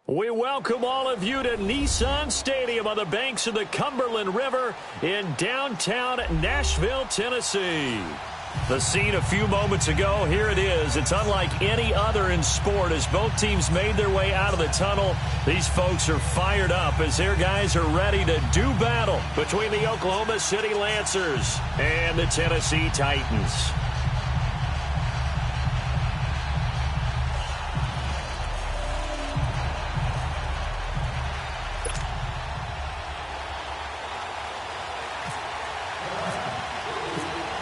We welcome all of you to Nissan Stadium on the banks of the Cumberland River in downtown Nashville, Tennessee. The scene a few moments ago, here it is. It's unlike any other in sport as both teams made their way out of the tunnel. These folks are fired up as their guys are ready to do battle between the Oklahoma City Lancers and the Tennessee Titans.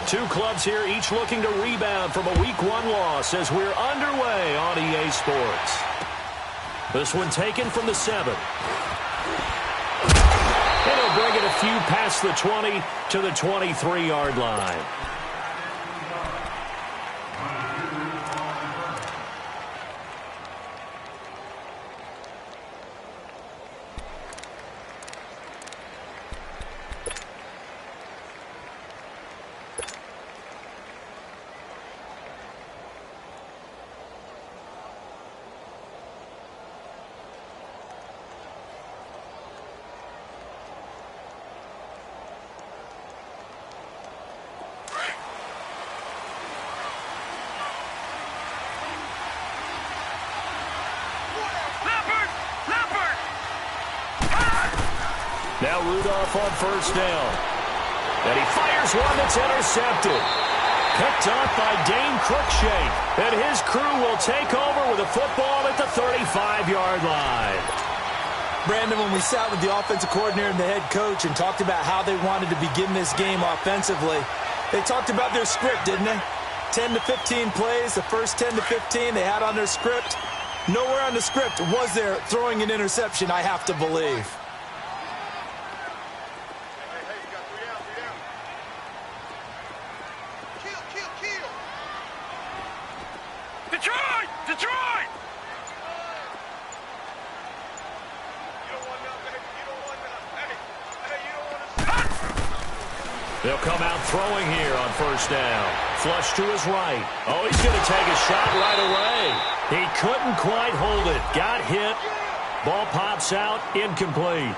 Two clubs here, each looking to rebound from a Week 1 loss as we're underway on EA Sports. This one taken from the 7. And he'll bring it a few past the 20 to the 23-yard line. Now Rudolph on first down. And he fires one that's intercepted. Picked off by Dane Cruikshank. And his crew will take over with a football at the 35-yard line. Brandon, when we sat with the offensive coordinator and the head coach and talked about how they wanted to begin this game offensively, they talked about their script, didn't they? 10 to 15 plays, the first 10 to 15 they had on their script. Nowhere on the script was there throwing an interception, I have to believe. They'll come out throwing here on first down. Flush to his right. Oh, he's going to take a shot right away. He couldn't quite hold it. Got hit. Ball pops out. Incomplete.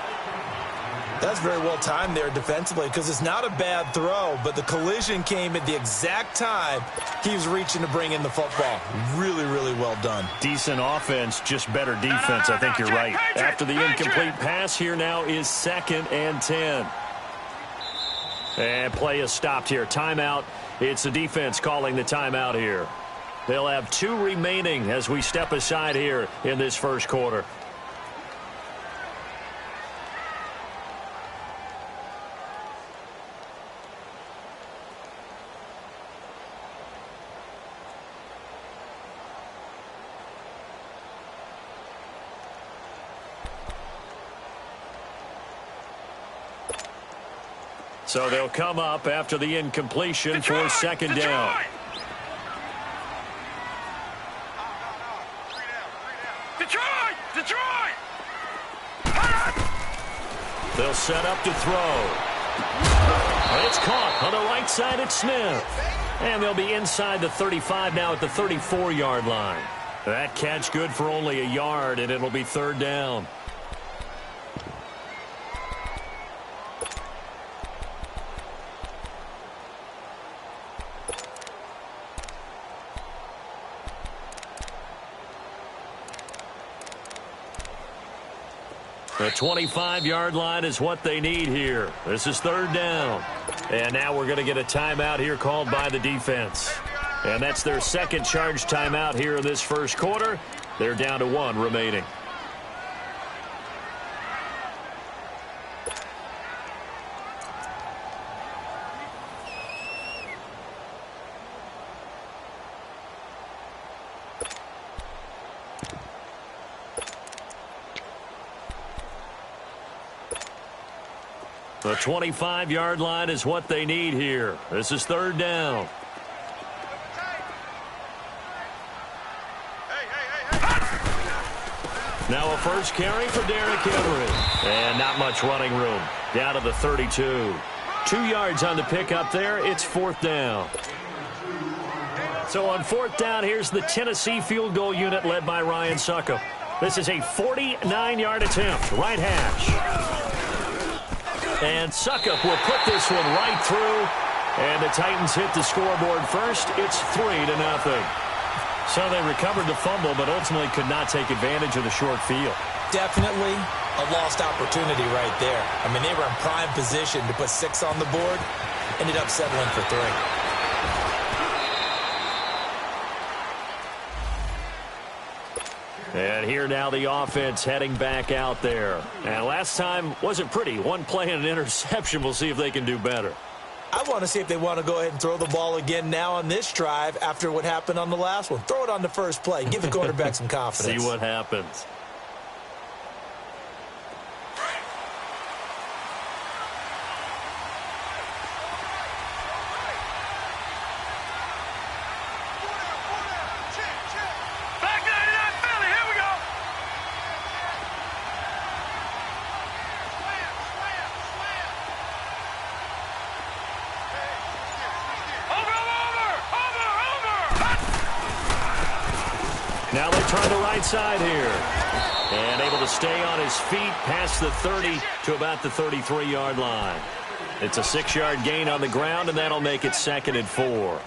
That's very well timed there defensively because it's not a bad throw, but the collision came at the exact time he was reaching to bring in the football. Really, really well done. Decent offense, just better defense. I think you're right. After the incomplete pass, here now is 2nd and 10. And play is stopped here. Timeout. It's the defense calling the timeout here. They'll have 2 remaining as we step aside here in this first quarter. So they'll come up after the incompletion for 2nd down. They'll set up to throw. It's caught on the right side at Smith. And they'll be inside the 35 now at the 34-yard line. That catch good for only a yard, and it'll be 3rd down. The 25-yard line is what they need here. This is 3rd down. And now we're going to get a timeout here called by the defense. And that's their 2nd charge timeout here in this first quarter. They're down to 1 remaining. The 25-yard line is what they need here. This is 3rd down. Now a first carry for Derrick Henry. And not much running room. Down to the 32. 2 yards on the pickup there. It's 4th down. So on 4th down, here's the Tennessee field goal unit led by Ryan Succop. This is a 49-yard attempt, right hash. And Suckup will put this one right through. And the Titans hit the scoreboard first. It's 3-0. So they recovered the fumble, but ultimately could not take advantage of the short field. Definitely a lost opportunity right there. I mean, they were in prime position to put 6 on the board. Ended up settling for 3. And here now the offense heading back out there. And last time wasn't pretty. One play and an interception. We'll see if they can do better. I want to see if they want to go ahead and throw the ball again now on this drive after what happened on the last one. Throw it on the first play. Give the quarterback some confidence. See what happens. Now they try the right side here. And able to stay on his feet past the 30 to about the 33-yard line. It's a 6-yard gain on the ground, and that'll make it 2nd and 4.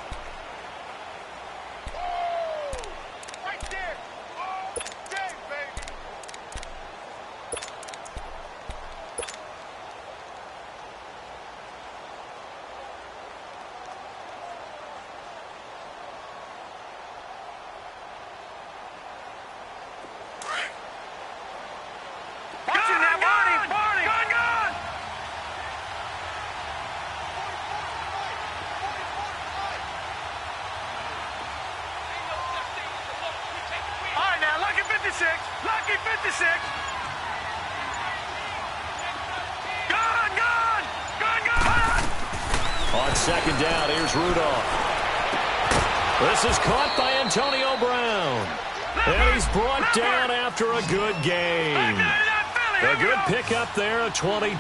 Lucky 56. Gone. On 2nd down, here's Rudolph. This is caught by Antonio Brown. And he's brought down after a good game. A good pickup there at 22.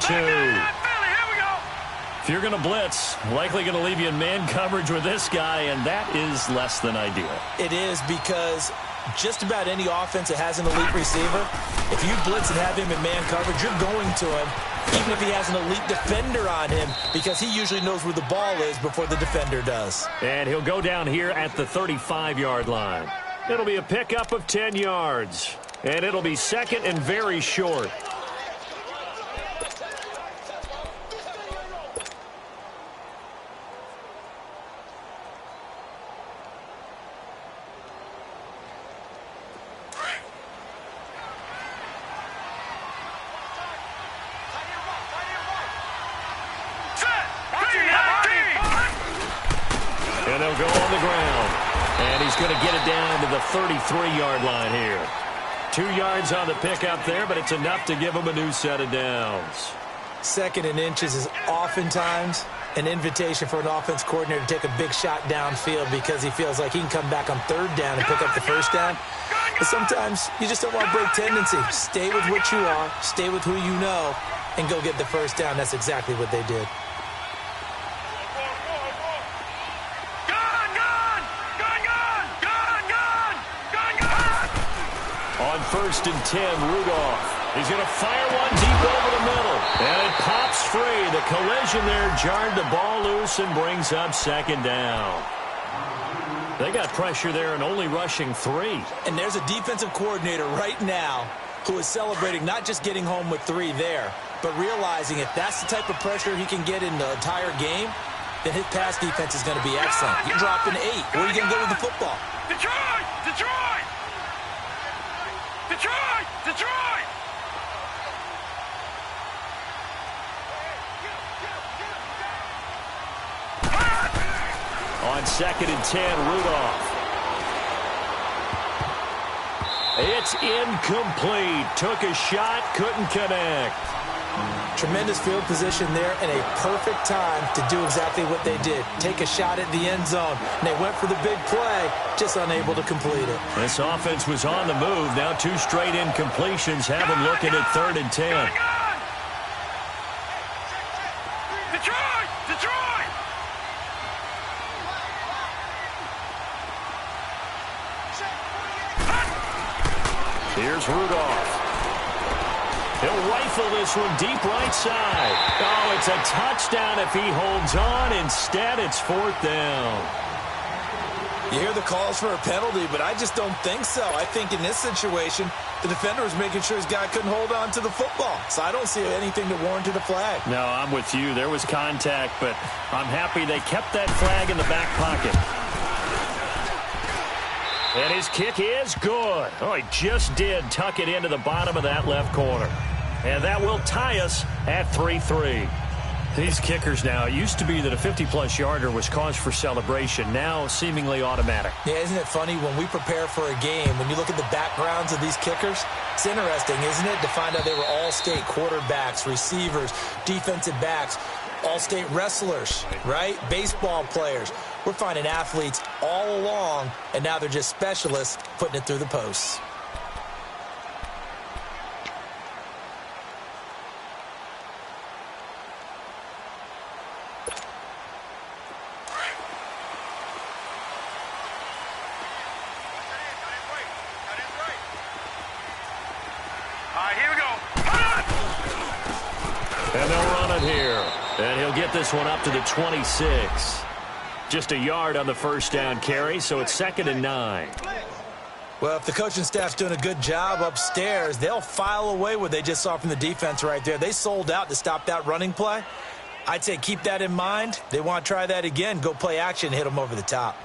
If you're going to blitz, likely going to leave you in man coverage with this guy, and that is less than ideal. It is, because just about any offense that has an elite receiver, if you blitz and have him in man coverage, you're going to him, even if he has an elite defender on him, because he usually knows where the ball is before the defender does. And he'll go down here at the 35-yard line. It'll be a pickup of 10 yards, and it'll be 2nd and very short. And they'll go on the ground. And he's going to get it down to the 33-yard line here. 2 yards on the pickup there, but it's enough to give him a new set of downs. 2nd and inches is oftentimes an invitation for an offense coordinator to take a big shot downfield because he feels like he can come back on 3rd down and pick up the 1st down. But sometimes you just don't want to break tendency. Stay with what you are, stay with who you know, and go get the 1st down. That's exactly what they did. On 1st and 10, Rudolph. He's going to fire one deep over the middle. And it pops free. The collision there jarred the ball loose and brings up 2nd down. They got pressure there and only rushing 3. And there's a defensive coordinator right now who is celebrating not just getting home with 3 there, but realizing if that's the type of pressure he can get in the entire game, then his pass defense is going to be excellent. You're dropping 8. Where are you going to go with the football? Detroit! On 2nd and 10, Rudolph. It's incomplete. Took a shot, couldn't connect. Tremendous field position there and a perfect time to do exactly what they did. Take a shot at the end zone. And they went for the big play, just unable to complete it. This offense was on the move. Now 2 straight incompletions have them looking at 3rd and 10. Here's Rudolph. He'll rifle this one deep right side. Oh, it's a touchdown if he holds on. Instead, it's 4th down. You hear the calls for a penalty, but I just don't think so. I think in this situation, the defender was making sure his guy couldn't hold on to the football. So I don't see anything to warrant a flag. No, I'm with you. There was contact, but I'm happy they kept that flag in the back pocket. And his kick is good. Oh, he just did tuck it into the bottom of that left corner. And that will tie us at 3-3. These kickers now, it used to be that a 50-plus yarder was cause for celebration. Now, seemingly automatic. Yeah, isn't it funny when we prepare for a game, when you look at the backgrounds of these kickers, it's interesting, isn't it, to find out they were all-state quarterbacks, receivers, defensive backs, all-state wrestlers, right? Baseball players. We're finding athletes all along, and now they're just specialists putting it through the posts. And they'll run it here. And he'll get this one up to the 26. Just a yard on the first down carry, so it's 2nd and 9. Well, if the coaching staff's doing a good job upstairs, they'll file away what they just saw from the defense right there. They sold out to stop that running play. I'd say keep that in mind. They want to try that again. Go play action, hit them over the top.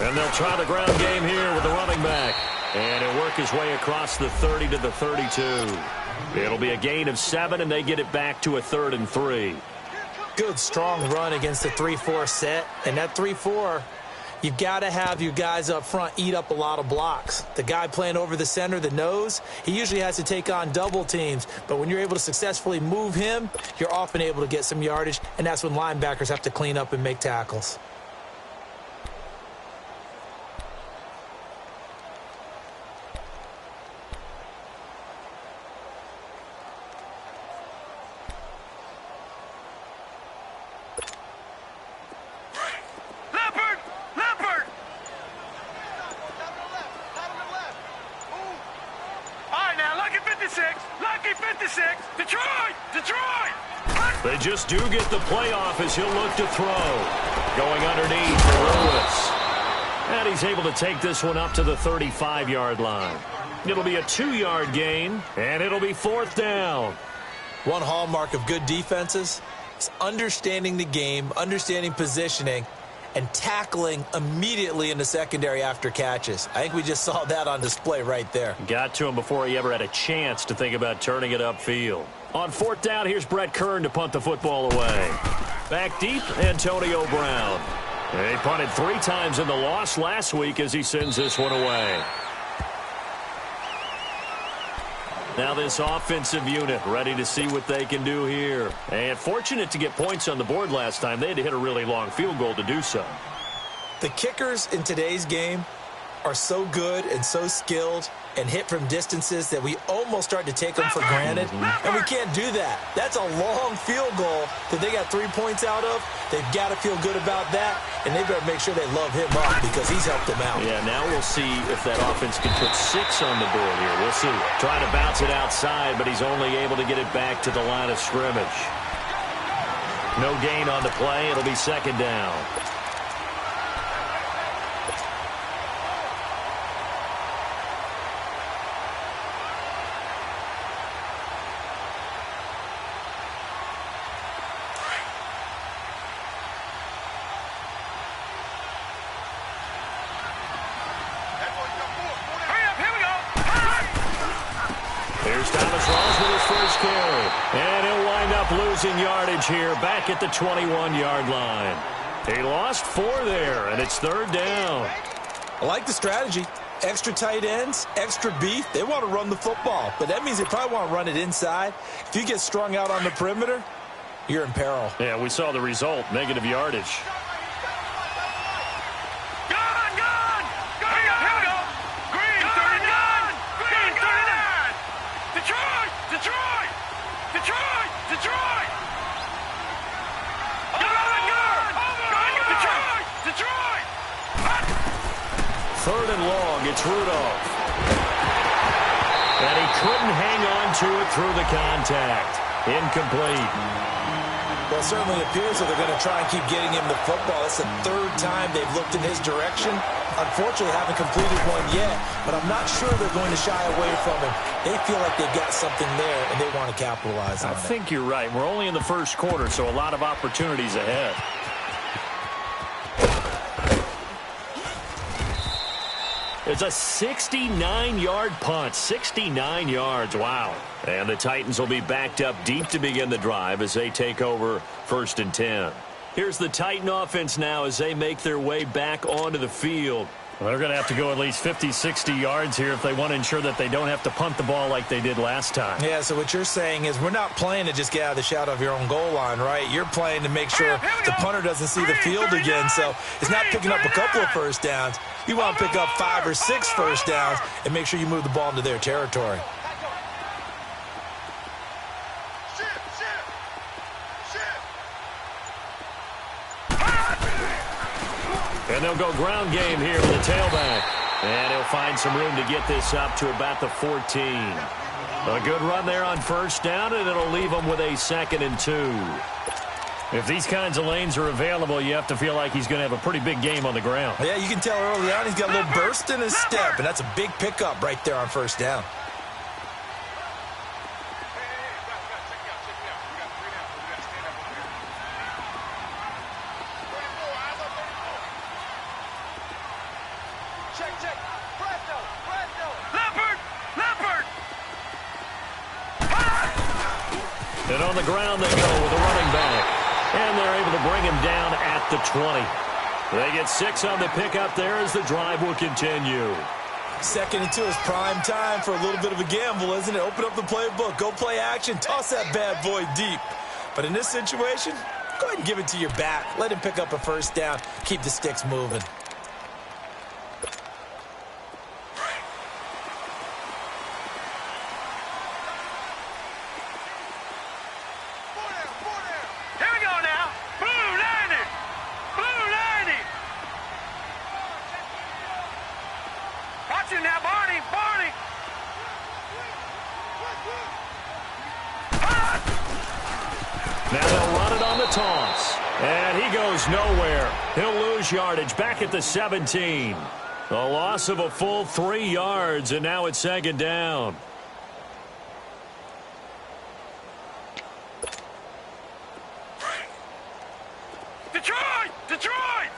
And they'll try the ground game here with the running back. And he'll work his way across the 30 to the 32. It'll be a gain of 7, and they get it back to a 3rd and 3. Good, strong run against the 3-4 set. And that 3-4, you've got to have your guys up front eat up a lot of blocks. The guy playing over the center, the nose, he usually has to take on double teams. But when you're able to successfully move him, you're often able to get some yardage, and that's when linebackers have to clean up and make tackles. They just do get the playoff as he'll look to throw. Going underneath for Lewis. And he's able to take this one up to the 35-yard line. It'll be a 2-yard gain, and it'll be 4th down. One hallmark of good defenses is understanding the game, understanding positioning, and tackling immediately in the secondary after catches. I think we just saw that on display right there. Got to him before he ever had a chance to think about turning it upfield. On 4th down, here's Brett Kern to punt the football away. Back deep, Antonio Brown. He punted 3 times in the loss last week as he sends this one away. Now this offensive unit ready to see what they can do here. And fortunate to get points on the board last time. They had to hit a really long field goal to do so. The kickers in today's game are so good and so skilled and hit from distances that we almost start to take them for granted. And we can't do that. That's a long field goal that they got 3 points out of. They've got to feel good about that, and they better make sure they love him up because he's helped them out. Yeah, now we'll see if that offense can put 6 on the board here. We'll see. Trying to bounce it outside, but he's only able to get it back to the line of scrimmage. No gain on the play. It'll be 2nd down. And he'll wind up losing yardage here back at the 21-yard line. He lost 4 there, and it's 3rd down. I like the strategy. Extra tight ends, extra beef. They want to run the football, but that means they probably want to run it inside. If you get strung out on the perimeter, you're in peril. Yeah, we saw the result, negative yardage. Gone! Gone! Gone! Detroit! Detroit! Detroit! Detroit! Third and long, it's Rudolph. And he couldn't hang on to it through the contact. Incomplete. Well, it certainly appears that they're going to try and keep getting him the football. It's the third time they've looked in his direction. Unfortunately, haven't completed one yet, but I'm not sure they're going to shy away from him. They feel like they've got something there, and they want to capitalize on it. I think you're right. We're only in the first quarter, so a lot of opportunities ahead. It's a 69-yard punt. 69 yards. Wow. And the Titans will be backed up deep to begin the drive as they take over 1st and 10. Here's the Titan offense now as they make their way back onto the field. Well, they're going to have to go at least 50, 60 yards here if they want to ensure that they don't have to punt the ball like they did last time. Yeah, so what you're saying is we're not playing to just get out of the shadow of your own goal line, right? You're playing to make sure the punter doesn't see the field again. So it's not picking up a couple of first downs. You want to pick up 5 or 6 first downs and make sure you move the ball into their territory. And they'll go ground game here with the tailback. And he'll find some room to get this up to about the 14. A good run there on first down, and it'll leave them with a 2nd and 2. If these kinds of lanes are available, you have to feel like he's going to have a pretty big game on the ground. Yeah, you can tell early on he's got a little burst in his step, and that's a big pickup right there on first down. And on the ground they go with a running back. And they're able to bring him down at the 20. They get 6 on the pickup there as the drive will continue. 2nd and 2 is prime time for a little bit of a gamble, isn't it? Open up the playbook, go play action, toss that bad boy deep. But in this situation, go ahead and give it to your back. Let him pick up a first down. Keep the sticks moving. Now they'll run it on the toss. And he goes nowhere. He'll lose yardage back at the 17. A loss of a full 3 yards, and now it's 2nd down. Detroit! Detroit!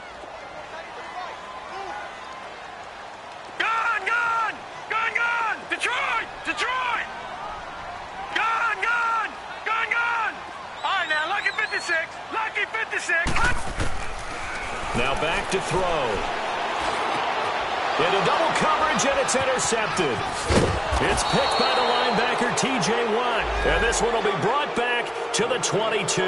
Gone! Gone! Gone! Gone! Detroit! Detroit! Gone! Gone! Gone! Gone! All right, now, lucky 56. Lucky 56. Now back to throw. Into double coverage, and it's intercepted. It's picked by the linebacker, T.J. Watt. And this one will be brought back to the 22.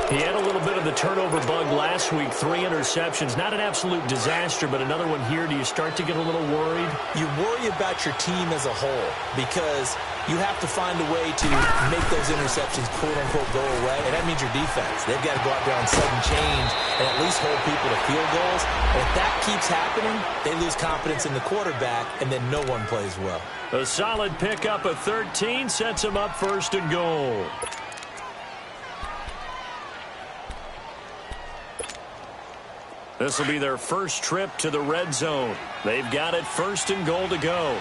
He had a little bit of the turnover bug last week, 3 interceptions. Not an absolute disaster, but another one here. Do you start to get a little worried? You worry about your team as a whole because you have to find a way to make those interceptions, quote-unquote, go away, and that means your defense. They've got to go out there on sudden change and at least hold people to field goals. And if that keeps happening, they lose confidence in the quarterback, and then no one plays well. A solid pickup of 13 sets him up 1st and goal. This will be their first trip to the red zone. They've got it 1st and goal to go.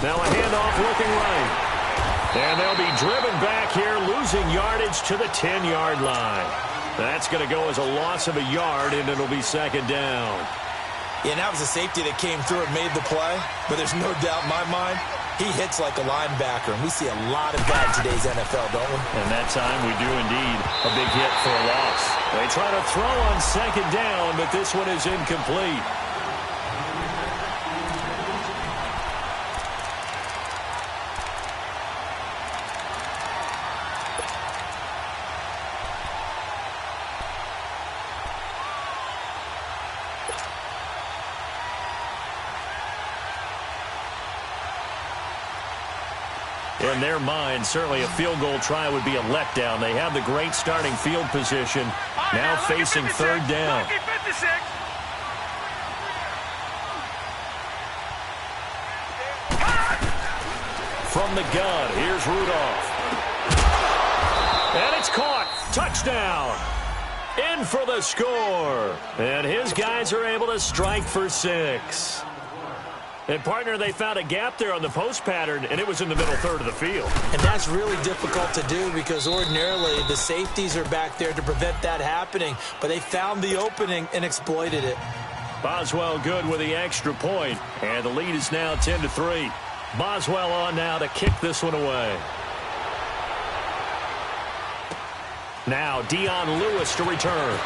Now a handoff looking right. And they'll be driven back here, losing yardage to the 10-yard line. That's going to go as a loss of a yard, and it'll be 2nd down. Yeah, and that was a safety that came through and made the play. But there's no doubt in my mind, he hits like a linebacker, and we see a lot of that in today's NFL, don't we? And that time we do indeed. A big hit for a loss. They try to throw on 2nd down, but this one is incomplete. In their mind, certainly a field goal try would be a letdown. They have the great starting field position, now facing third down. From the gun, here's Rudolph. And it's caught. Touchdown. In for the score. And his guys are able to strike for 6. And, partner, they found a gap there on the post pattern, and it was in the middle third of the field. And that's really difficult to do because ordinarily the safeties are back there to prevent that happening. But they found the opening and exploited it. Boswell good with the extra point, and the lead is now 10-3. Boswell on now to kick this one away. Now Dion Lewis to return.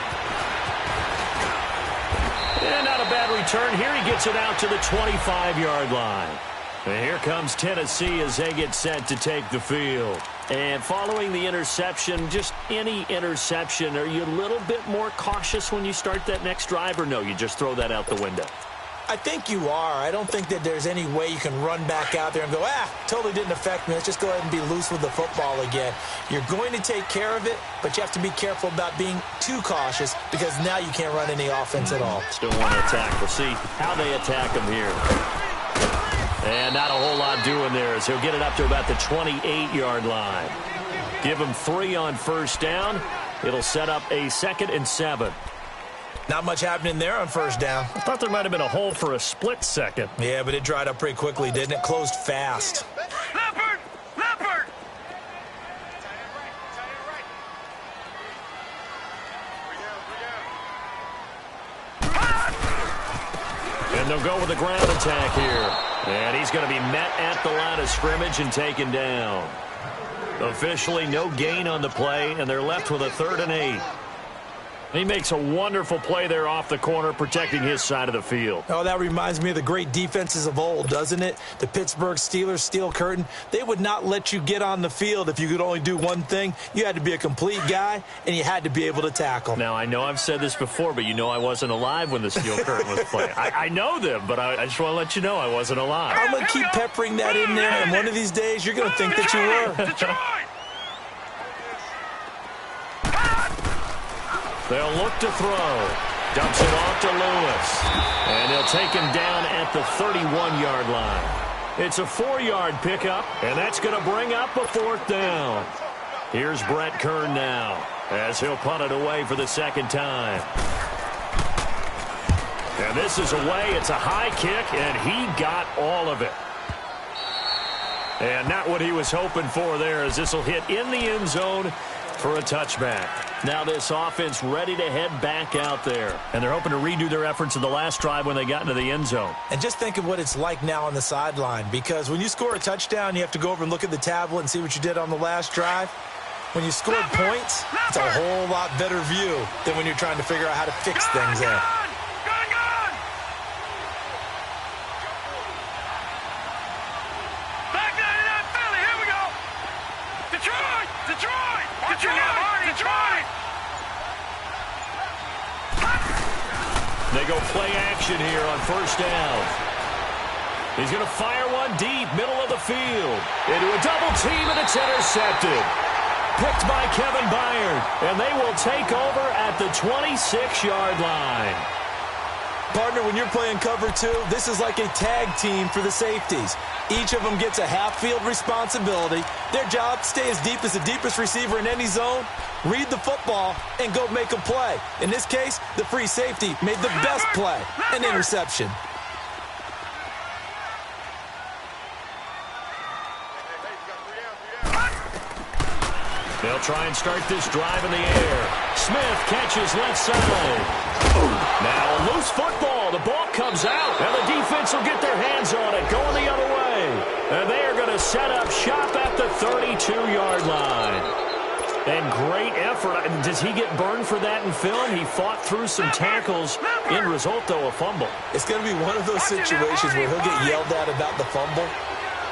And not a bad return here. He gets it out to the 25-yard line. And here comes Tennessee as they get set to take the field. And following the interception, just any interception, are you a little bit more cautious when you start that next drive, or no, you just throw that out the window? I think you are. I don't think that there's any way you can run back out there and go, totally didn't affect me. Let's just go ahead and be loose with the football again. You're going to take care of it, but you have to be careful about being too cautious because now you can't run any offense at all. Still want to attack. We'll see how they attack him here. And not a whole lot doing there as he'll get it up to about the 28-yard line. Give him 3 on first down. It'll set up a 2nd and 7. Not much happening there on first down. I thought there might have been a hole for a split second. Yeah, but it dried up pretty quickly, didn't it? Closed fast. Leopard! Leopard! And they'll go with the ground attack here. And he's going to be met at the line of scrimmage and taken down. Officially no gain on the play, and they're left with a 3rd and 8. He makes a wonderful play there off the corner, protecting his side of the field. Oh, that reminds me of the great defenses of old, doesn't it? The Pittsburgh Steelers steel curtain. They would not let you get on the field if you could only do one thing. You had to be a complete guy, and you had to be able to tackle. Now, I know I've said this before, but you know I wasn't alive when the steel curtain was playing. I know them, but I just want to let you know I wasn't alive. I'm going to keep peppering that in there, and one of these days you're going to think that you were. They'll look to throw. Dumps it off to Lewis. And they'll take him down at the 31-yard line. It's a 4-yard pickup, and that's going to bring up a 4th down. Here's Brett Kern now as he'll punt it away for the 2nd time. And this is away. It's a high kick, and he got all of it. And not what he was hoping for there, as this will hit in the end zone for a touchback. Now this offense ready to head back out there. And they're hoping to redo their efforts in the last drive when they got into the end zone. And just think of what it's like now on the sideline, because when you score a touchdown, you have to go over and look at the tablet and see what you did on the last drive. When you scored points, it's a whole lot better view than when you're trying to figure out how to fix things there. They go play action here on first down. He's going to fire one deep, middle of the field. Into a double team, and it's intercepted. Picked by Kevin Byard, and they will take over at the 26-yard line. Partner, when you're playing cover 2, this is like a tag team for the safeties. Each of them gets a half-field responsibility. Their job, stay as deep as the deepest receiver in any zone, read the football, and go make a play. In this case, the free safety made the best play, an interception. They'll try and start this drive in the air. Smith catches left side. Now a loose football. The ball comes out, and the defense will get their hands on it, going the other way. And they are going to set up shop at the 32-yard line. And great effort. Does he get burned for that in film? He fought through some tackles. End result, though, a fumble. It's going to be one of those situations where he'll get yelled at about the fumble,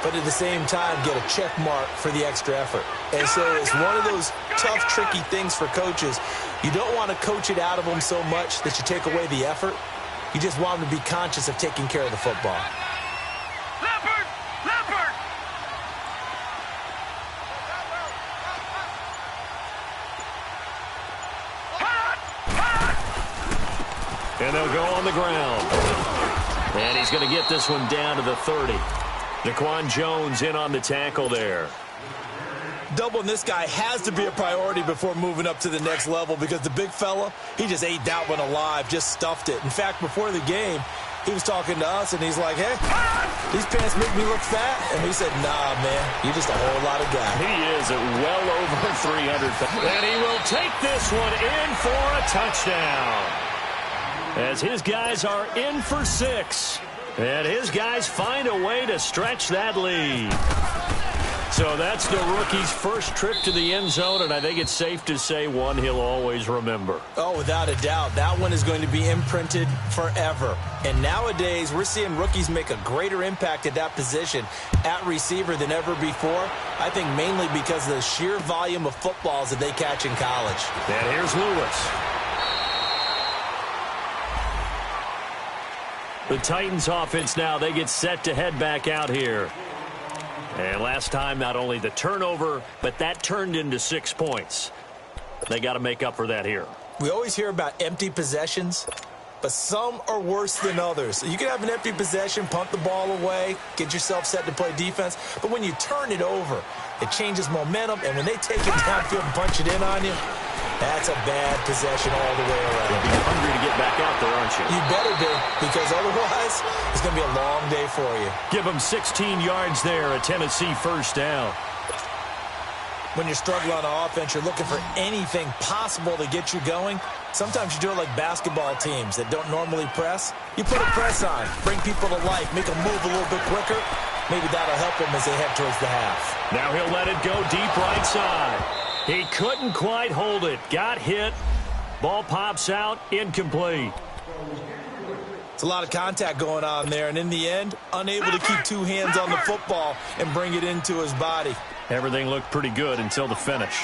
but at the same time get a check mark for the extra effort. And so it's one of those tough, tricky things for coaches. You don't want to coach it out of them so much that you take away the effort. You just want them to be conscious of taking care of the football. Leopard! Leopard! And they'll go on the ground. And he's going to get this one down to the 30. Daquan Jones in on the tackle there. Doubling this guy has to be a priority before moving up to the next level because the big fella, he just ate that one alive, just stuffed it. In fact, before the game, he was talking to us, and he's like, hey, these pants make me look fat. And we said, nah, man, you're just a whole lot of guy. He is at well over 300. And he will take this one in for a touchdown. As his guys are in for 6. And his guys find a way to stretch that lead. So that's the rookie's first trip to the end zone, and I think it's safe to say one he'll always remember. Oh, without a doubt. That one is going to be imprinted forever. And nowadays, we're seeing rookies make a greater impact at that position at receiver than ever before. I think mainly because of the sheer volume of footballs that they catch in college. And here's Lewis. The Titans offense now, they get set to head back out here. And last time, not only the turnover, but that turned into 6 points. They got to make up for that here. We always hear about empty possessions, but some are worse than others. You can have an empty possession, punt the ball away, get yourself set to play defense, but when you turn it over, it changes momentum, and when they take it downfield and punch it in on you, that's a bad possession all the way around. You'll be hungry to get back out there, aren't you? You better be, because otherwise, it's going to be a long day for you. Give them 16 yards there, a Tennessee first down. When you're struggling on offense, you're looking for anything possible to get you going. Sometimes you do it like basketball teams that don't normally press. You put a press on, bring people to life, make them move a little bit quicker. Maybe that'll help them as they head towards the half. Now he'll let it go deep right side. He couldn't quite hold it. Got hit. Ball pops out. Incomplete. It's a lot of contact going on there, and in the end, unable to keep 2 hands on the football and bring it into his body. Everything looked pretty good until the finish.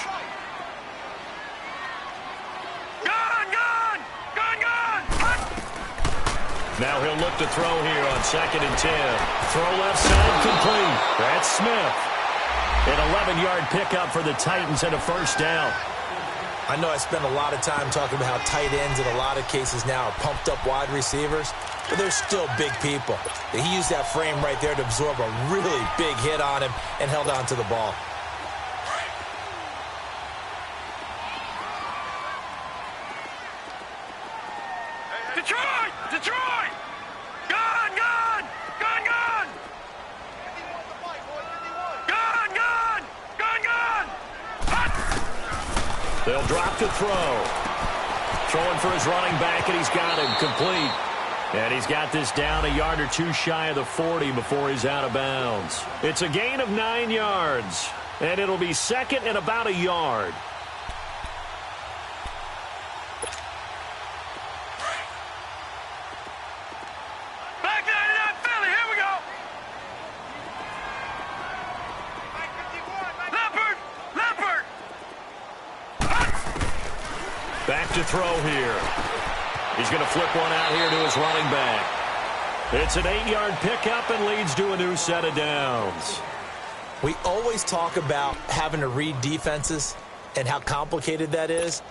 Now he'll look to throw here on 2nd and 10. Throw left side complete. That's Smith. An 11-yard pickup for the Titans and a first down. I know I spend a lot of time talking about how tight ends in a lot of cases now are pumped up wide receivers, but they're still big people. He used that frame right there to absorb a really big hit on him and held on to the ball. Detroit! Detroit! Gun! Gun! Gun! Gun! Gun! Gun! Gun! Gun! They'll drop to throw. Throwing for his running back, and he's got him complete. And he's got this down a yard or 2 shy of the 40 before he's out of bounds. It's a gain of 9 yards, and it'll be 2nd and about a yard. Back to throw here. He's going to flip one out here to his running back. It's an 8-yard pickup and leads to a new set of downs. We always talk about having to read defenses and how complicated that is.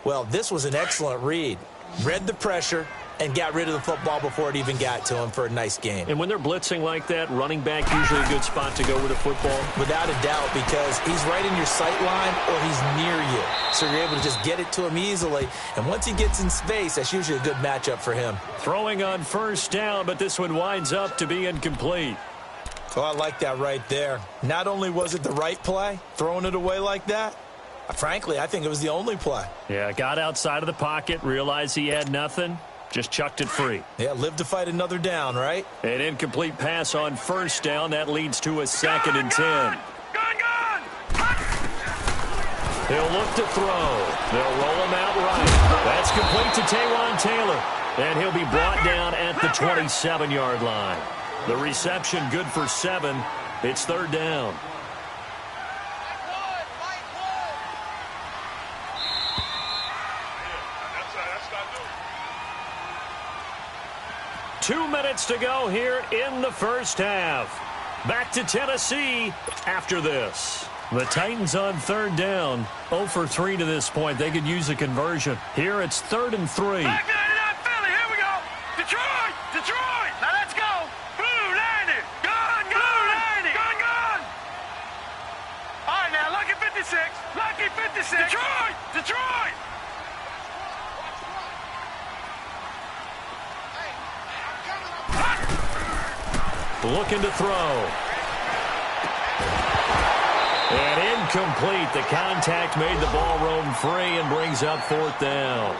Well, this was an excellent read. Read the pressure and got rid of the football before it even got to him for a nice game. And when they're blitzing like that, running back usually a good spot to go with the football? Without a doubt, because he's right in your sight line or he's near you. So you're able to just get it to him easily. And once he gets in space, that's usually a good matchup for him. Throwing on first down, but this one winds up to be incomplete. Oh, I like that right there. Not only was it the right play, throwing it away like that, frankly, I think it was the only play. Yeah, got outside of the pocket, realized he had nothing. Just chucked it free. Yeah, live to fight another down, right? An incomplete pass on first down. That leads to a 2nd and 10. He'll look to throw. They'll roll him out right. That's complete to Taywan Taylor. And he'll be brought down at the 27-yard line. The reception good for 7. It's 3rd down. 2 minutes to go here in the first half. Back to Tennessee after this. The Titans on 3rd down. 0 for 3 to this point. They could use a conversion. Here it's 3rd and 3. Back to Philly. Here we go. 56. Detroit! Detroit! Looking to throw. And incomplete. The contact made the ball roam free and brings up 4th down.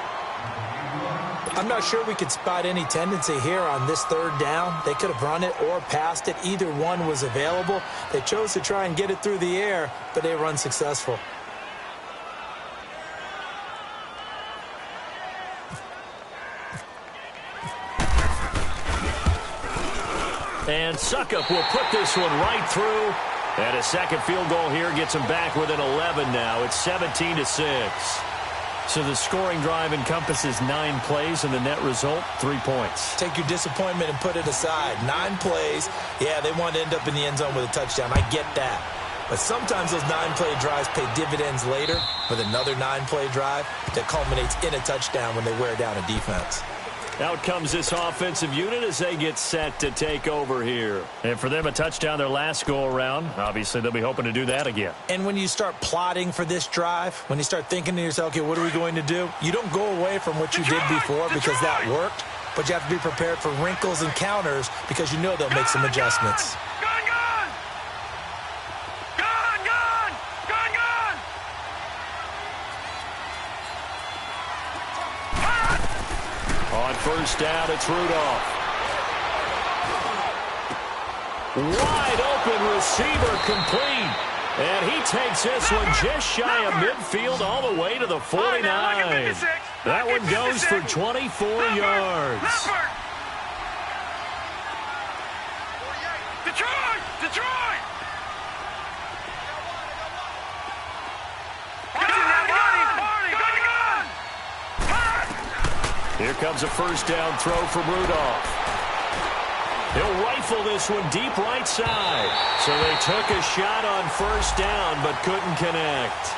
I'm not sure we could spot any tendency here on this 3rd down. They could have run it or passed it. Either one was available. They chose to try and get it through the air, but they were unsuccessful. And Suckup will put this one right through. And a second field goal here gets him back within 11 now. It's 17-6. So the scoring drive encompasses 9 plays, and the net result, 3 points. Take your disappointment and put it aside. 9 plays. Yeah, they want to end up in the end zone with a touchdown. I get that. But sometimes those 9-play drives pay dividends later with another 9-play drive that culminates in a touchdown when they wear down a defense. Out comes this offensive unit as they get set to take over here. And for them, a touchdown their last go-around. Obviously, they'll be hoping to do that again. And when you start plotting for this drive, when you start thinking to yourself, okay, what are we going to do? You don't go away from what you did before because that worked, but you have to be prepared for wrinkles and counters because you know they'll make some adjustments. On 1st down, it's Rudolph. Wide open receiver complete. And he takes this one just shy of midfield all the way to the 49. That one goes for 24 yards. Detroit! Detroit! Here comes a 1st down throw from Rudolph. He'll rifle this one deep right side. So they took a shot on 1st down but couldn't connect.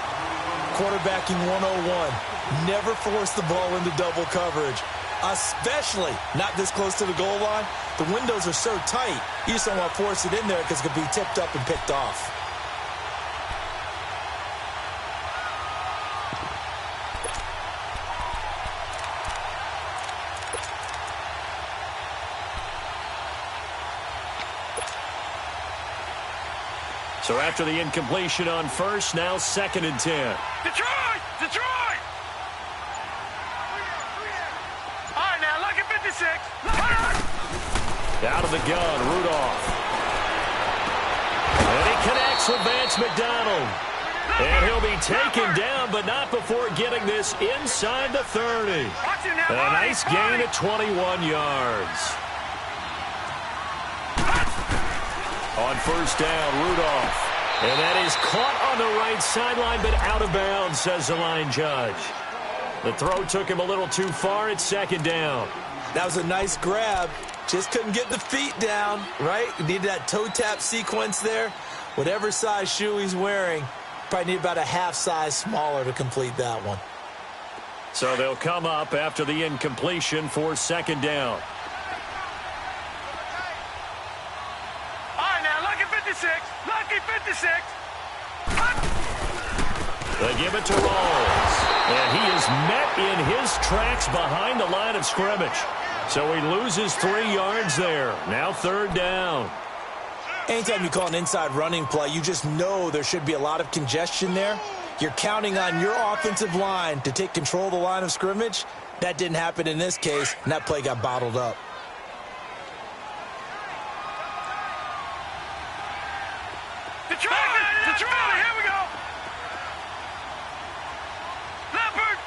Quarterbacking 101. Never force the ball into double coverage, especially not this close to the goal line. The windows are so tight, you just don't want to force it in there because it could be tipped up and picked off. So after the incompletion on 1st, now 2nd and 10. Detroit! Detroit! All right, now, lucky 56. Out of the gun, Rudolph. And he connects with Vance McDonald. And he'll be taken down, but not before getting this inside the 30. A nice gain of 21 yards. On 1st down, Rudolph. And that is caught on the right sideline, but out of bounds, says the line judge. The throw took him a little too far. It's 2nd down. That was a nice grab. Just couldn't get the feet down, right? Needed that toe tap sequence there. Whatever size shoe he's wearing, probably need about a half size smaller to complete that one. So they'll come up after the incompletion for 2nd down. Lucky 56. They give it to Rawls. And he is met in his tracks behind the line of scrimmage. So he loses 3 yards there. Now 3rd down. Anytime you call an inside running play, you just know there should be a lot of congestion there. You're counting on your offensive line to take control of the line of scrimmage. That didn't happen in this case, and that play got bottled up. Detroit, here we go. Leopard.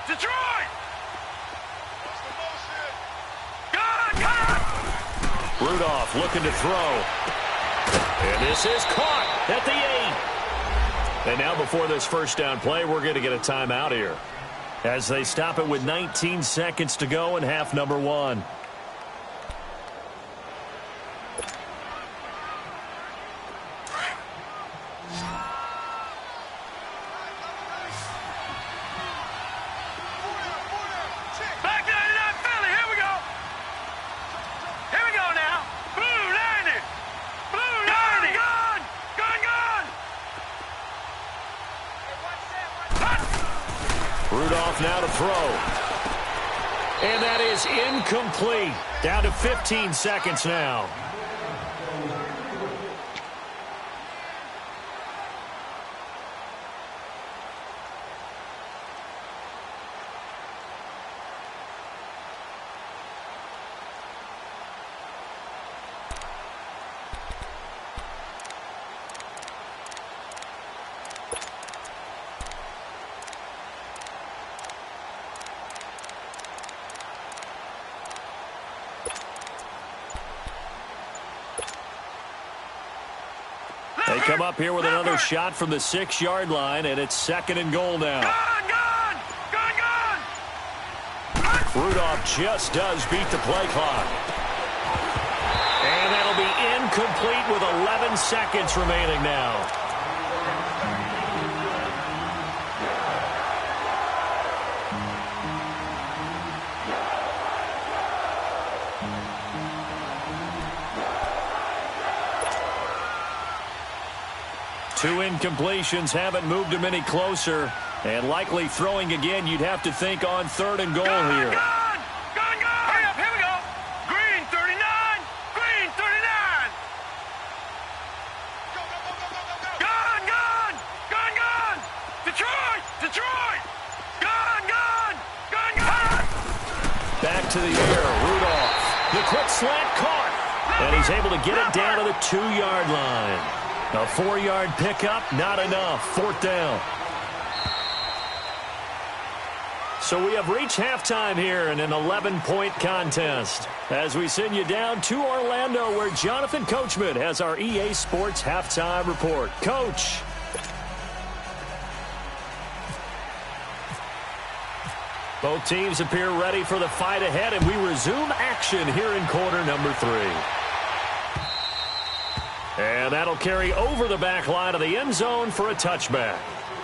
Detroit. Gun. Rudolph looking to throw. And this is caught at the 8. And now before this 1st down play, we're going to get a timeout here, as they stop it with 19 seconds to go in half number 1. Rudolph now to throw. And that is incomplete. Down to 15 seconds now. They come up here with another shot from the 6-yard line, and it's 2nd and goal now. Gone! Rudolph just does beat the play clock. And that'll be incomplete with 11 seconds remaining now. Two incompletions haven't moved him any closer. And likely throwing again, you'd have to think on 3rd and goal here. Gone! Hurry up, here we go. Green 39. Green 39. Go. Gone. Detroit. Gone. Back to the air, Rudolph. The quick slant caught. And he's able to get it down to the 2-yard line. A 4-yard pickup, not enough. 4th down. So we have reached halftime here in an 11-point contest. As we send you down to Orlando, where Jonathan Coachman has our EA Sports halftime report. Coach. Both teams appear ready for the fight ahead, and we resume action here in quarter number 3. And that'll carry over the back line of the end zone for a touchback.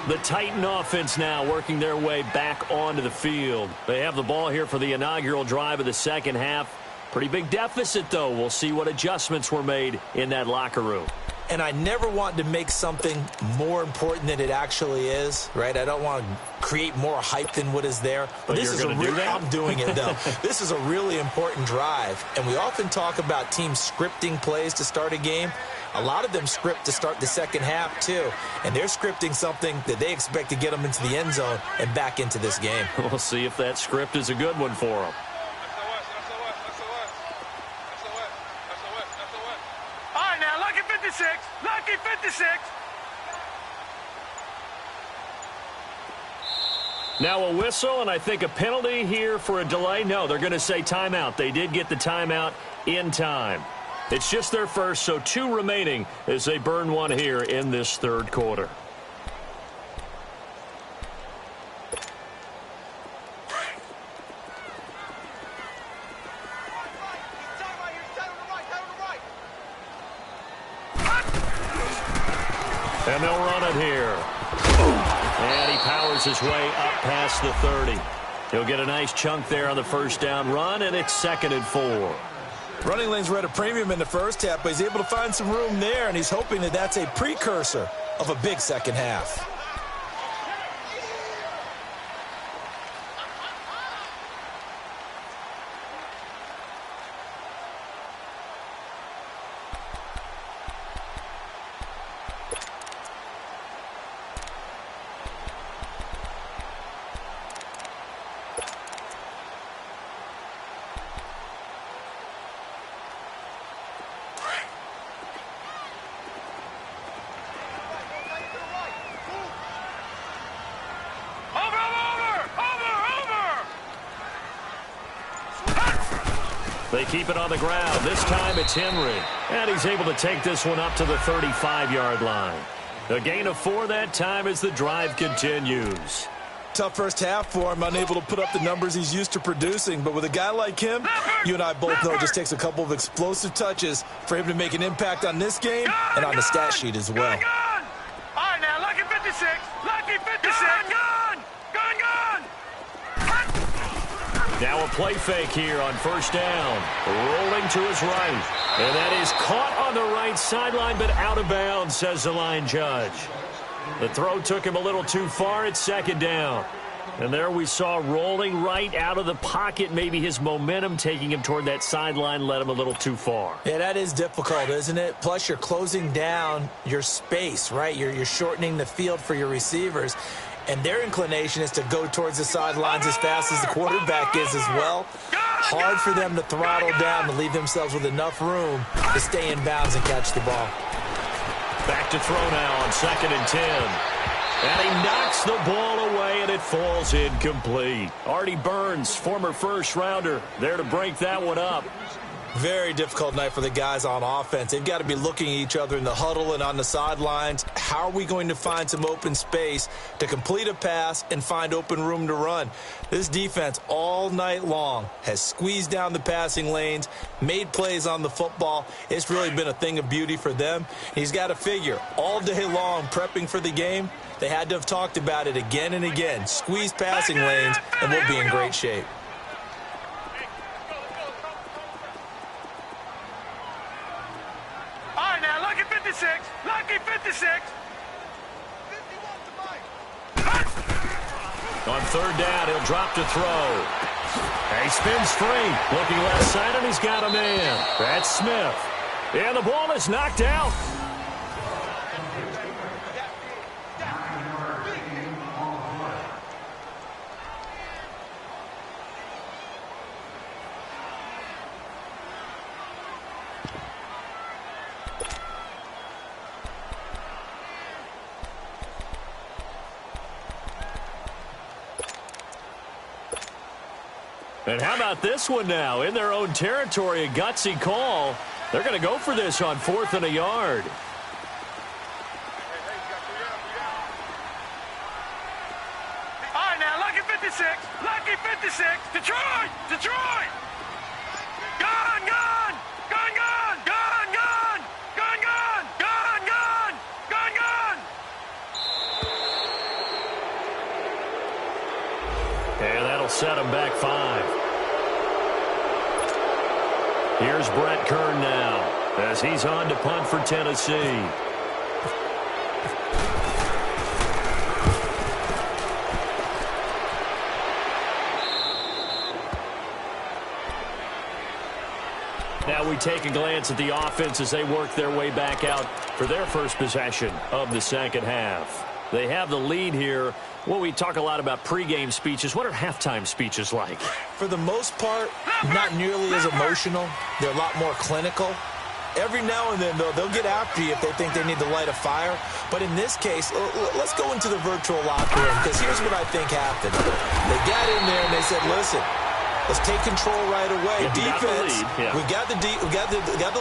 The Titan offense now working their way back onto the field. They have the ball here for the inaugural drive of the second half. Pretty big deficit, though. We'll see what adjustments were made in that locker room. And I never want to make something more important than it actually is, right? I don't want to create more hype than what is there. But this is I'm doing it, though. This is a really important drive. And we often talk about teams scripting plays to start a game. A lot of them script to start the second half, too. And they're scripting something that they expect to get them into the end zone and back into this game. We'll see if that script is a good one for them. All right, now, lucky 56. Lucky 56. Now a whistle, and I think a penalty here for a delay. No, they're going to say timeout. They did get the timeout in time. It's just their first, so 2 remaining as they burn one here in this third quarter. And they'll run it here. And he powers his way up past the 30. He'll get a nice chunk there on the first down run, and it's 2nd and 4. Running lanes were at a premium in the first half, but he's able to find some room there, and he's hoping that that's a precursor of a big second half. They keep it on the ground. This time it's Henry. And he's able to take this one up to the 35-yard line. A gain of 4 that time as the drive continues. Tough first half for him, unable to put up the numbers he's used to producing. But with a guy like him, you and I both know it just takes a couple of explosive touches for him to make an impact on this game and on the stat sheet as well. All right, now, lucky 56. Lucky 56. Now a play fake here on first down. Rolling to his right. And that is caught on the right sideline, but out of bounds, says the line judge. The throw took him a little too far. It's 2nd down. And there we saw rolling right out of the pocket. Maybe his momentum taking him toward that sideline led him a little too far. Yeah, that is difficult, isn't it? Plus, you're closing down your space, right? You're shortening the field for your receivers. And their inclination is to go towards the sidelines as fast as the quarterback is as well. Hard for them to throttle down to leave themselves with enough room to stay in bounds and catch the ball. Back to throw now on 2nd and 10. And he knocks the ball away, and it falls incomplete. Artie Burns, former first-rounder, there to break that one up. Very difficult night for the guys on offense. They've got to be looking at each other in the huddle and on the sidelines. How are we going to find some open space to complete a pass and find open room to run? This defense all night long has squeezed down the passing lanes, made plays on the football. It's really been a thing of beauty for them. He's got to figure all day long prepping for the game. They had to have talked about it again and again. Squeeze passing lanes, and we'll be in great shape. Lucky 56. On 3rd down, he'll drop to throw. And he spins free. Looking left side, and he's got a man. That's Smith. And the ball is knocked out. And how about this one now? In their own territory, a gutsy call. They're going to go for this on 4th and a yard. All right, now, lucky 56. Lucky 56. Detroit! Detroit! Gun, gun! Gun, gun! Gun, gun! Gun, gun! Gun, gun! Gun, gun! And that'll set them back 5. Here's Brett Kern now as he's on to punt for Tennessee. Now we take a glance at the offense as they work their way back out for their first possession of the second half. They have the lead here. Well, we talk a lot about pregame speeches. What are halftime speeches like? For the most part, not nearly as emotional. They're a lot more clinical. Every now and then, though, they'll get after you if they think they need to light a fire. But in this case, let's go into the virtual locker room, because here's what I think happened. They got in there and they said, listen, let's take control right away. Defense, we got the